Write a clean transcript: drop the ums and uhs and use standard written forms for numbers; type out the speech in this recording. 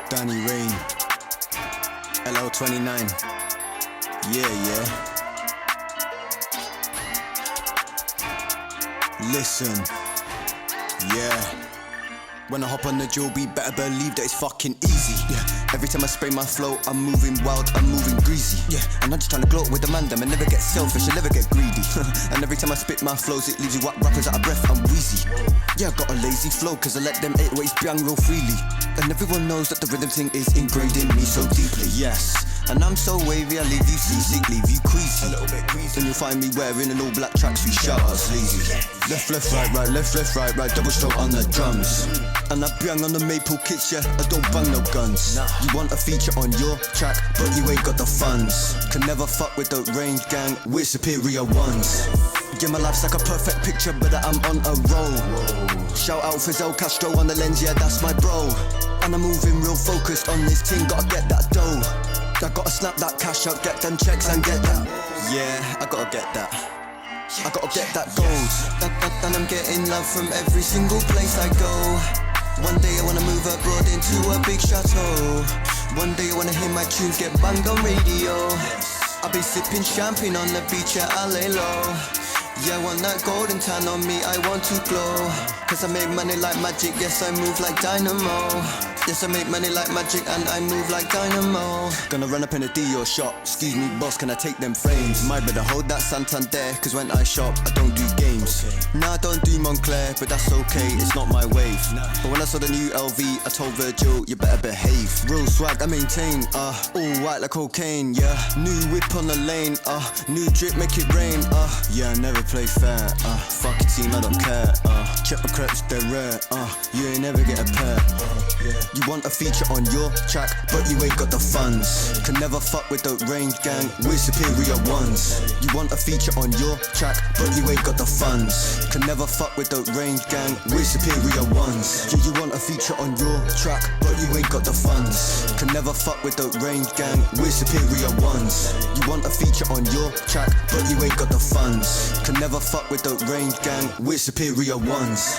Dani Rain, LL29. Yeah. Listen, yeah. When I hop on the drill beat, better believe that it's fucking easy. Yeah. Every time I spray my flow, I'm moving wild, I'm moving greasy. Yeah. And I'm just trying to gloat with the man, them, and never get selfish, I never get greedy. And every time I spit my flows, it leaves you whack rappers out of breath, I'm wheezy. Yeah, I got a lazy flow, cause I let them 8 ways bang real freely. And everyone knows that the rhythm thing is ingrained in me so deeply. Yes. And I'm so wavy, I leave you seasick, leave you queasy. A little bit queasy. Then you'll find me wearing an all black tracksuit, shout out sleazy. Left, right, right, left, right, double stroke on the drums. And I bang on the maple kits, yeah, I don't bang no guns. You want a feature on your track, but you ain't got the funds. Can never fuck with the range gang, we're superior ones. Yeah, my life's like a perfect picture, but I'm on a roll. Shout out Fidel Castro on the lens, yeah, that's my bro. And I'm moving real focused on this team, gotta get that dough. I gotta snap that cash up, get them checks and get that. Yeah, I gotta get that. I gotta get that gold. And I'm getting love from every single place I go. One day I wanna move abroad into a big chateau. One day I wanna hear my tunes get banged on radio. I'll be sipping champagne on the beach at Alelo. Yeah, I want that golden tan on me, I want to glow. Cause I make money like magic, yes I move like dynamo. Yes, I make money like magic and I move like dynamo. Gonna run up in a Dior shop. Excuse me boss, can I take them frames? My brother hold that Santander, cause when I shop, I don't do games. Nah, I don't do Montclair, but that's okay, it's not my wave. But when I saw the new LV, I told Virgil, you better behave. Real swag, I maintain, all white like cocaine, yeah. New whip on the lane, new drip, make it rain, yeah, I never play fair, fuck a team, I don't care, check my crepes, they're rare, you ain't never get a pair, You want a feature on your track, but you ain't got the funds. Can never fuck with the range gang, we're superior ones. You want a feature on your track, but you ain't got the funds. Can never fuck with the range gang, we're superior ones. Yeah, you want a feature on your track, but you ain't got the funds. Can never fuck with the range gang, we're superior ones. You want a feature on your track, but you ain't got the funds. Can never fuck with the range gang, we're superior ones.